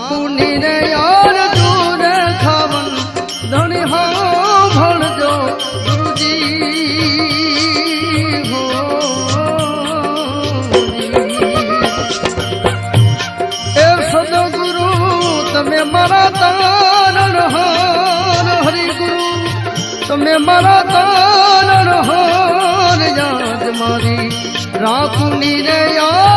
રાખુની રે યાર દૂર ખાવન ધણી હો ભણજો ગુરુજી હો એ સદગુરુ તમે મારા તારણ હાર હરિગુરુ તમે મારા તારણ હાર યાદ મારી રાખુની રે યાર